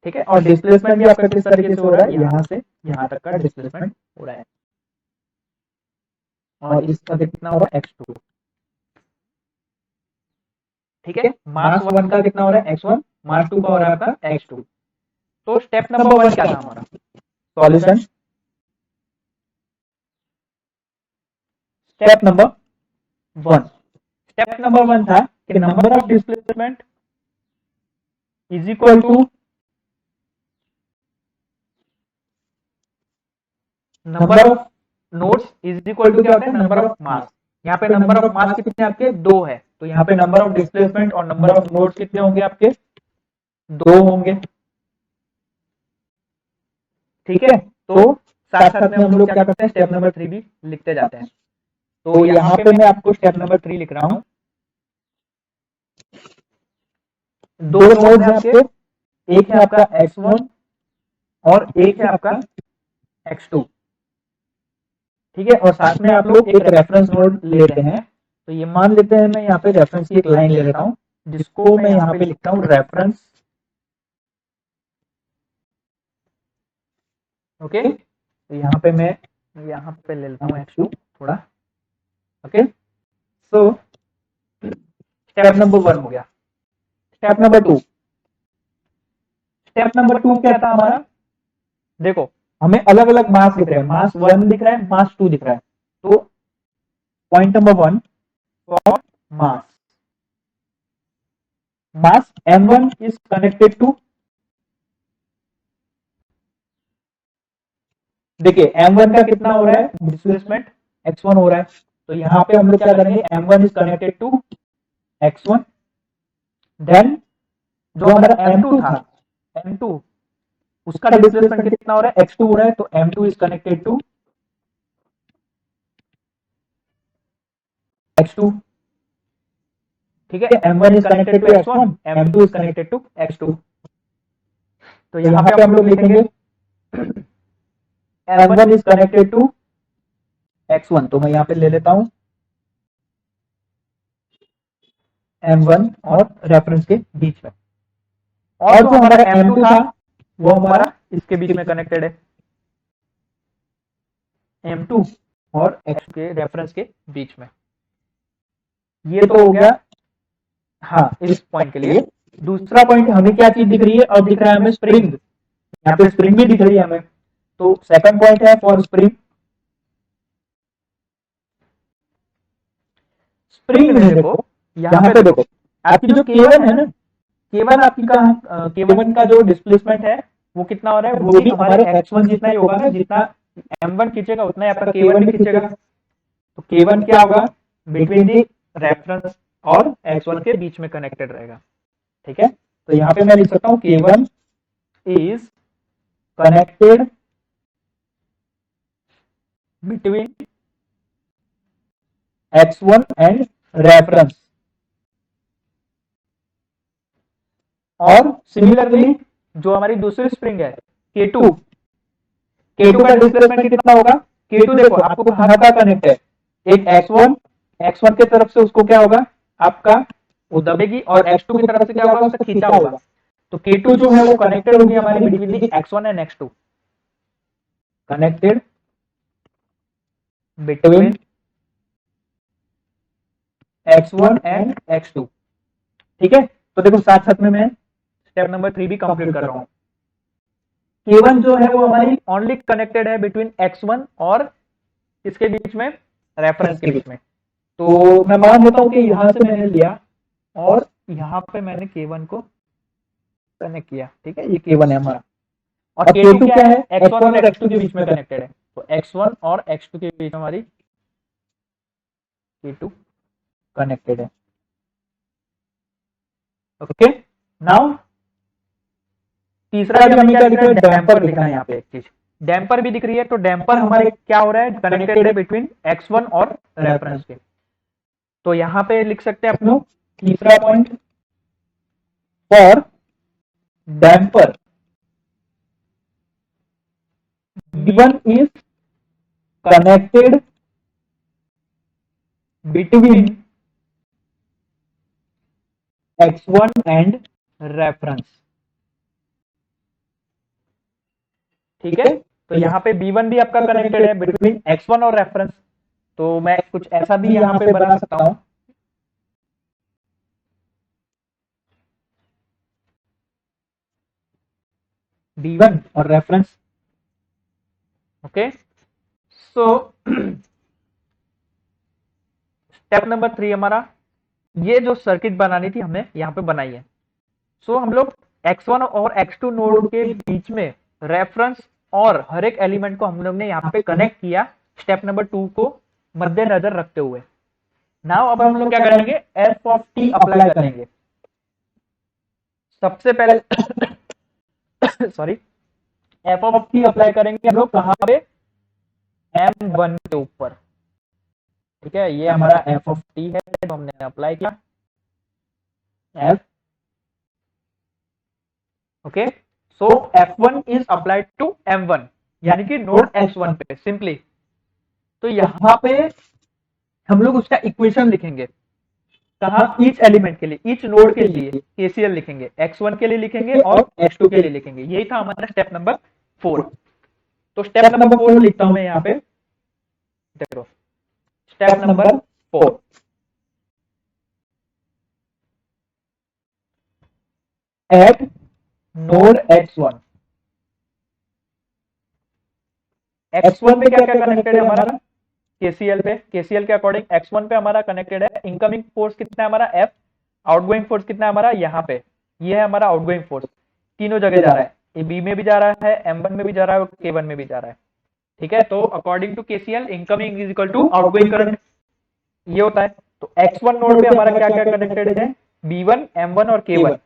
ठीक है। और डिस्प्लेसमेंट भी आपका किस तरीके से हो रहा है, यहाँ से यहाँ तक का डिस्प्लेसमेंट हो रहा है। और इसका कितना होगा, x2, ठीक है। मास 1 का कितना हो रहा है, x1, मास 2 का हो रहा है आपका x2। तो स्टेप नंबर 1 क्या था हमारा, solution. Step number 1, step number 1 था कि number of displacement is equal to number of nodes is equal to क्या होता है, नंबर ऑफ मास। यहाँ पे नंबर ऑफ मास कितने आपके, 2 है, तो यहाँ पे नंबर ऑफ डिस्प्लेसमेंट और नंबर ऑफ नोड्स कितने होंगे आपके, 2 होंगे, ठीक है। तो साथ साथ में हम लोग क्या करते हैं, स्टेप नंबर 3 भी लिखते जाते हैं। तो यहाँ पे मैं आपको स्टेप नंबर 3 लिख रहा हूँ। 2 नोड्स हैं आपके, एक है आपका x1 और एक है आपका x2, ठीक है। और साथ में आप लोग एक रेफरेंस नोड लेते हैं। तो ये मान लेते हैं, मैं यहाँ पे रेफरेंस की एक लाइन ले लेता हूँ, जिसको मैं यहाँ पे लिखता हूँ रेफरेंस, ओके। तो यहाँ पे मैं यहाँ पे ले लेता हूँ x2 थोड़ा, ओके। सो स्टेप नंबर 1 हो गया। स्टेप नंबर 2, स्टेप नंबर 2 क्या था हमारा, देखो हमें अलग अलग मास दिख रहे हैं, मास 1 दिख रहा है, मास 2 दिख रहा है। तो point number 1 for mass, mass m1 is connected to, देखिए m1 का कितना हो रहा है, डिस्प्लेसमेंट x1 हो रहा है। तो यहाँ पे हम लोग क्या करेंगे, m1 is connected to x1, then जो हमारा m2 था, m2 उसका डिस्प्लेसमेंट कितना हो रहा है, x2 हो रहा है, तो m2 is connected to x2, ठीक है। m1 is connected to x1, m2 is connected to x2। तो यहाँ पे हम लोग लिखेंगे m1 is connected to x1, तो मैं यहाँ पे ले लेता हूँ m1 और रेफरेंस के बीच में, और जो हमारा m2 था वो हमारा इसके बीच में कनेक्टेड है, m2 और x के रेफरेंस के बीच में। ये तो हो गया हाँ इस पॉइंट के लिए। दूसरा पॉइंट हमें क्या चीज दिख रही है, अब दिख रहा है हमें स्प्रिंग, यहाँ पे स्प्रिंग भी दिख रही है हमें। तो सेकंड पॉइंट है फॉर स्प्रिंग, स्प्रिंग में देखो, यहाँ पे देखो आपकी जो K1 है ना, K1 आपकी का K1 का जो डिस्प्लेसमेंट है वो कितना हो रहा है, वो भी हमारे x1 जितना ही होगा ना, जितना m1 खींचेगा उतना ही आपका K1 भी खींचेगा। तो K1 क्या होगा, बिटवीन दी रेफरेंस और x1 के बीच में कनेक्टेड रहेगा, ठीक है। तो यहाँ पे मैं लिख सकता हूँ K1 is connected between x1 and reference। और सिमिलरली जो हमारी दूसरी स्प्रिंग है K2, K2 का डिस्प्लेसमेंट कितना होगा, K2 देखो आपको कहाँ का कनेक्ट है, एक x1, x1 के तरफ से उसको क्या होगा आपका वो दबेगी, और x2 की तरफ से क्या होगा उसका खींचा होगा। तो K2 जो है वो कनेक्टेड होगी हमारी between the x1 and x2, connected between x1 and x2, ठीक है। तो देखो साथ साथ में मैं स्टेप नंबर 3 भी कंप्लीट कर रहा हूँ। K1 जो है वो हमारी ओनली कनेक्टेड है बिटवीन x1 और इसके बीच में, रेफरेंस के बीच में। तो मैं मान लेता हूँ कि यहाँ से मैंने लिया और यहाँ पे मैंने K1 को कनेक्ट किया, ठीक है, ये K1 है हमारा। और K2 क्या है, x1 और x2 के बीच में कनेक्टेड है, तो x1 और x2 के बीच में हमारी K2 कनेक्टेड है, ओके। नाउ तीसरा भी हमें क्या दिख रहा है, डैम्पर दिख रहा है यहाँ पे एक चीज, डैम्पर भी दिख रही है। तो डैम्पर हमारे क्या हो रहा है, कनेक्टेड है बिटवीन x1 और रेफरेंस के। तो यहाँ पे लिख सकते हैं अपन लोग तीसरा point, for damper V1 is connected between x1 and reference। ठीक है, तो यहाँ पे B1 भी आपका कनेक्टेड है बिटवीन x1 और रेफरेंस। तो मैं कुछ ऐसा भी यहाँ पे बना सकता हूं, B1 और reference. Okay, so step number 3 हमारा, ये जो सर्किट बनानी थी हमने यहाँ पे बनाई है। सो हम लोग x1 और x2 नोड के बीच में रेफरेंस और हर एक एलिमेंट को हम लोग ने यहाँ पे कनेक्ट किया, स्टेप नंबर 2 को मद्देनजर रखते हुए। नाउ अब हम लोग क्या करेंगे, एफ ऑफ टी अप्लाई करेंगे। सबसे पहले sorry, F of T apply करेंगे हम लोग कहाँ पे, M1 के ऊपर। ठीक है, ये हमारा एफ ऑफ टी है जो हमने अप्लाई किया, F. Okay, so F1 is applied to M1 यानी कि नोड X1 पे सिंपली। तो यहाँ पे हम लोग उसका इक्वेशन लिखेंगे, कहा, ईच एलिमेंट के लिए, ईच नोड के लिए KCL लिखेंगे, X1 के लिए लिखेंगे और X2 के लिए लिखेंगे। यही था हमारा स्टेप नंबर 4। तो स्टेप नंबर 4 लिखता हूं मैं यहाँ पे, देखो step number 4, eight node X1। X1 पे क्या क्या कनेक्टेड है हमारा, KCL पे, KCL के अकॉर्डिंग X1 पे हमारा कनेक्टेड है इनकमिंग फोर्स कितना है हमारा F, आउटगोइंग फोर्स कितना है हमारा यहाँ पे, ये है हमारा आउटगोइंग फोर्स, तीनों जगह जा रहा है, ये B में भी जा रहा है, M1 में भी जा रहा है और K1 में भी जा रहा है। ठीक है, तो according to KCL incoming is equal to outgoing current, ये होता है। तो X1 नोड पे हमारा क्या क्या कनेक्टेड है, B1, M1 और K1,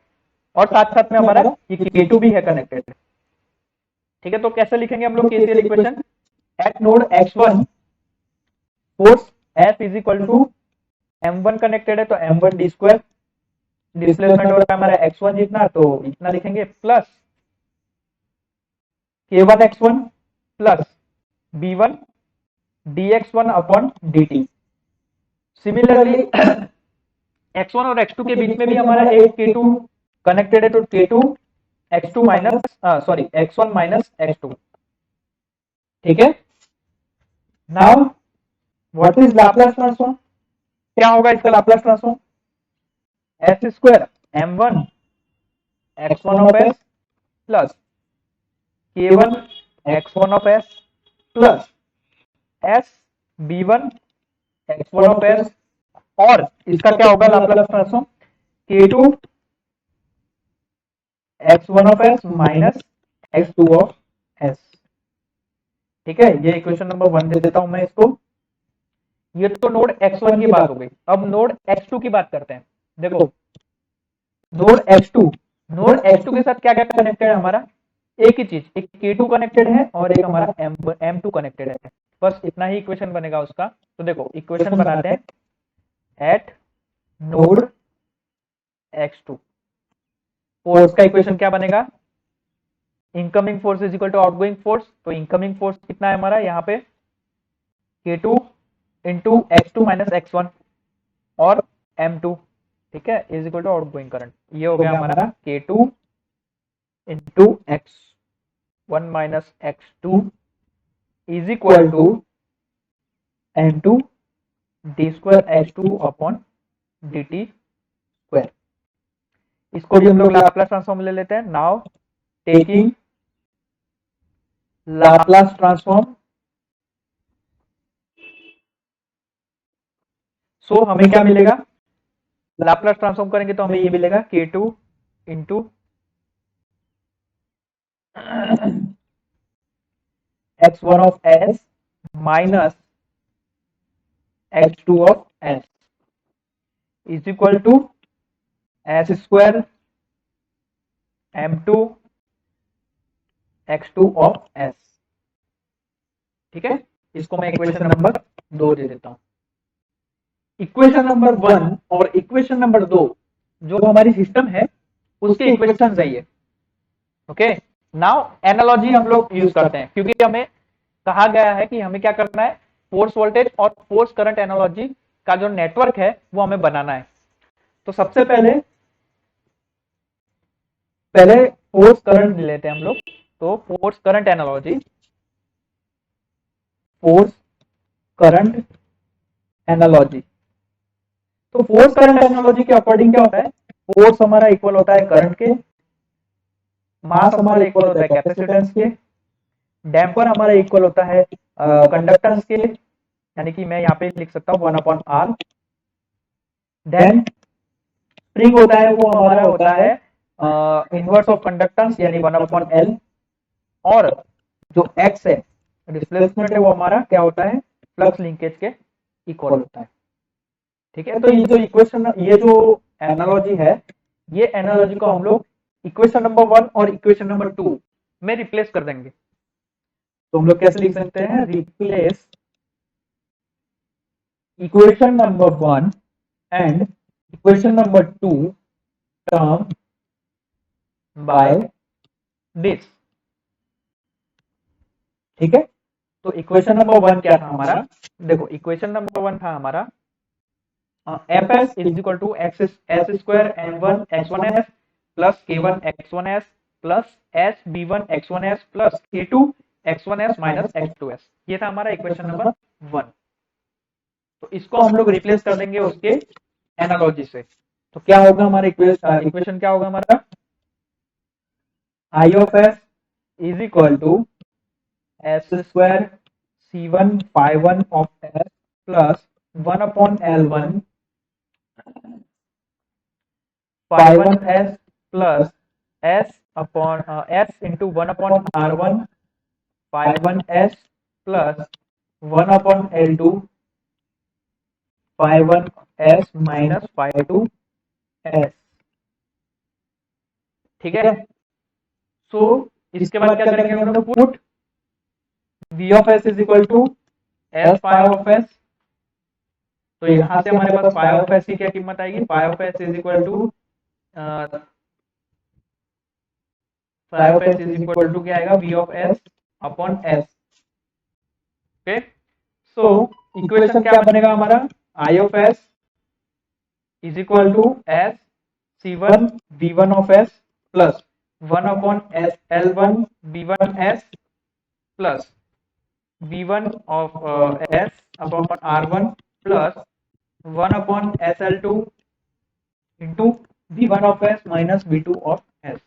और साथ साथ में हमारा ये K2 भी है कनेक्टेड। ठीक है, तो कैसे लिखेंगे हम लोग KCL equation, at node X1 force F is equal to M1 connected है तो M1 डी स्क्वायर, डिस्प्लेसमेंट हो रहा है हमारा X1 जितना तो इतना लिखेंगे, plus K1 X1 plus B1 dx1 upon dt। Similarly X1 और X2 के बीच में भी हमारा एक K2 कनेक्टेड है तो K2 X2 minus sorry X1 minus X2। ठीक है, now what is Laplace transform, क्या होगा इसका Laplace transform, S square M1 X1 of S plus K1 X1 of S plus S B1 X1 of S, और इसका क्या होगा Laplace transform, K2 X1 of S minus X2 of S। ठीक है, ये इक्वेशन नंबर 1 दे देता हूं मैं इसको। ये तो नोड X1 की बात हो गई, अब नोड X2 की बात करते हैं। देखो नोड X2 के साथ क्या क्या कनेक्टेड है हमारा, एक ही चीज, एक K2 कनेक्टेड है और एक हमारा M2 कनेक्टेड है, बस इतना ही इक्वेशन बनेगा उसका। तो देखो इक्वेशन बनाते हैं, एट नोड X2 फोर्स का इक्वेशन क्या बनेगा, incoming force is equal to outgoing force. तो इनकमिंग फोर्स कितना है हमारा यहाँ पे, K2 into X2 minus X1 और M2। ठीक है, is equal to outgoing current, ये हो गया हमारा K2 into X1 minus X2 is equal to M2 D square X2 upon dt square. इसको भी हम लोग लाप्लास ट्रांसफॉर्म ले लेते हैं। Now taking Laplace transform, so हमें क्या मिलेगा, लाप्लास ट्रांसफॉर्म करेंगे तो हमें ये मिलेगा K2 into X1 of S minus X2 of S is equal to S square M2 X2 of S। ठीक है, इसको मैं इक्वेशन नंबर 2 दे देता हूं। इक्वेशन नंबर 1 और इक्वेशन नंबर 2 जो हमारी सिस्टम है उसके इक्वेशन है ये। ओके, नाउ एनालॉजी हम लोग यूज करते हैं क्योंकि हमें कहा गया है कि हमें क्या करना है, फोर्स वोल्टेज और फोर्स करंट एनालॉजी का जो नेटवर्क है वो हमें बनाना है। तो सबसे पहले फोर्स करंट लेते हैं हम लोग। तो force current analogy, force current analogy. तो फोर्स करंट एनालॉजी के अकॉर्डिंग क्या होता है, फोर्स हमारा इक्वल होता है करंट के, मास हमारा इक्वल होता है कैपेसिटेंस के, डैम्पर हमारा इक्वल होता है कंडक्टेंस के, यानी कि मैं यहाँ पे लिख सकता हूँ 1/r। देन स्प्रिंग होता है वो हमारा होता है इनवर्स ऑफ कंडक्टेंस यानी 1/L। और जो x है डिस्प्लेसमेंट है वो हमारा क्या होता है, फ्लक्स लिंकेज के इक्वल होता है। ठीक है, तो ये जो इक्वेशन, ये जो एनालॉजी है, ये एनालॉजी को हम लोग इक्वेशन नंबर 1 और इक्वेशन नंबर 2 में रिप्लेस कर देंगे। तो हम लोग कैसे लिख सकते हैं, replace equation number 1 and equation number 2 term by this. ठीक है, तो इक्वेशन नंबर 1 क्या था हमारा, देखो इक्वेशन नंबर 1 था हमारा Fs is equal to X square m1 x1s plus k1 x1s plus s b1 x1s plus k2 x1s minus x2s। ये था हमारा इक्वेशन नंबर 1। तो इसको हम लोग रिप्लेस कर देंगे उसके एनालॉजी से। तो क्या होगा हमारा इक्वेशन क्या होगा हमारा, I of s is equal to s square c1 phi1 of s plus 1/L1 phi1s plus s upon s into 1/r1 phi1s plus 1/L2 phi1s minus phi2s। ठीक है, सो इसके बाद क्या करेंगे हम लोग, put v of s is equal to s phi of s। तो यहाँ से हमारे पास phi of s की क्या कीमत आएगी, phi of s is equal to phi of s is equal to क्या आएगा, v of s upon s। Okay, so equation क्या बनेगा हमारा, I of s is equal to s c1 v1 of s plus 1/s L1 b1 s plus v1 of s upon r1 plus 1/s L2 into v1 of s minus v2 of s।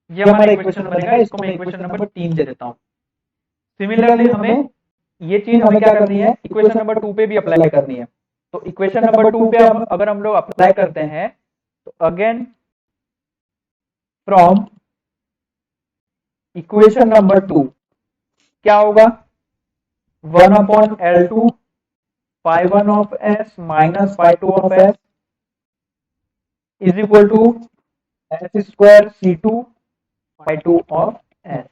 ये हमारा equation बनेगा। इसको मैं equation number 3 दे देता हूँ। Similarly हमें ये चीज हमें क्या करनी है, इक्वेशन नंबर 2 पे भी अप्लाई करनी है। तो इक्वेशन नंबर 2 पे अगर हम लोग अप्लाई करते हैं तो अगेन फ्रॉम इक्वेशन नंबर 2 क्या होगा, 1/L2 phi1 of s minus phi2 of s is equal to s square c2 phi2 of s।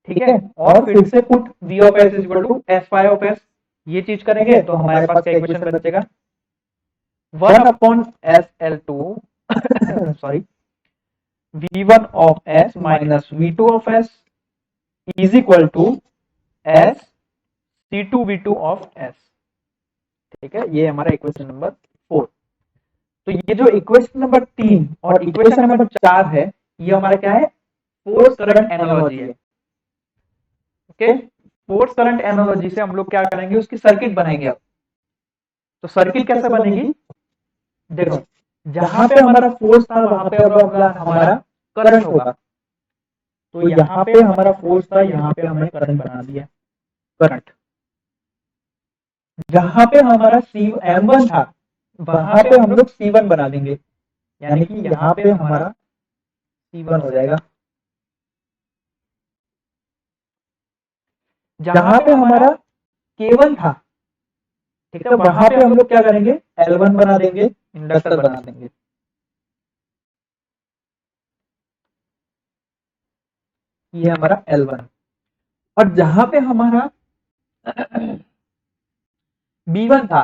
ठीक है, और फिर से put v of s is equal to s phi of s। ये चीज करेंगे तो हमारे पास क्या इक्वेशन बचेगा, 1/s L2 sorry v1 of s minus v2 of s is equal to s c2 v2 of s। ठीक है, ये हमारा इक्वेशन नंबर 4। तो ये जो इक्वेशन नंबर 3 और इक्वेशन नंबर 4 है, ये हमारा क्या है, फोर्स करंट एनालॉजी है। ओके, फोर्स करंट एनालॉजी से हम लोग क्या करेंगे, उसकी सर्किट बनाएंगे। अब तो सर्किट कैसे बनेगी, देखो जहां पे हमारा फोर्स था वहां पे अब हमारा करंट होगा। तो यहाँ पे हमारा फोर्स था, यहाँ पे हमने करंट बना दिया। करंट जहां पे हमारा M1 था वहां पे हम लोग C1 बना देंगे, यानी कि यहाँ पे हमारा C1 हो जाएगा। जहां पे हमारा K1 था, ठीक है, वहां पे हम लोग क्या करेंगे, L1 बना देंगे, इंडक्टर बना देंगे। ये है हमारा L1। और जहां पे हमारा B1 था,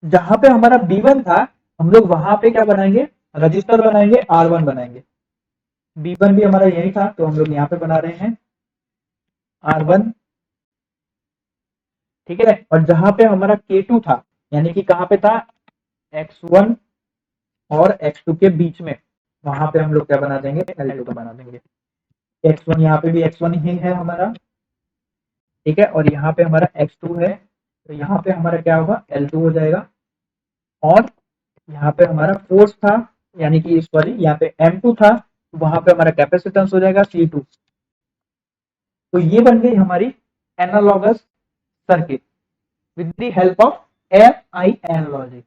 जहां पे हमारा B1 था, हम लोग वहां पे क्या बनाएंगे, रजिस्टर बनाएंगे, R1 बनाएंगे। B1 भी हमारा यही था, तो हम लोग यहाँ पे बना रहे हैं R1, ठीक है। और जहां पे हमारा K2 था, यानी कि कहां पे था, X1 और X2 के बीच में, वहां पे हम लोग क्या बना देंगे, L2 बना देंगे। X1 यहाँ पे भी X1 ही है हमारा, ठीक है। और यहाँ पे हमारा X2 है, तो यहाँ पे हमारा क्या होगा, L2 हो जाएगा। और यहाँ पे हमारा फोर्स था, यानी कि सॉरी यहाँ पे M2 था, वहां पे हमारा कैपेसिटेंस हो जाएगा C2। तो ये बन गई हमारी analogous circuit with the help of FIN logic.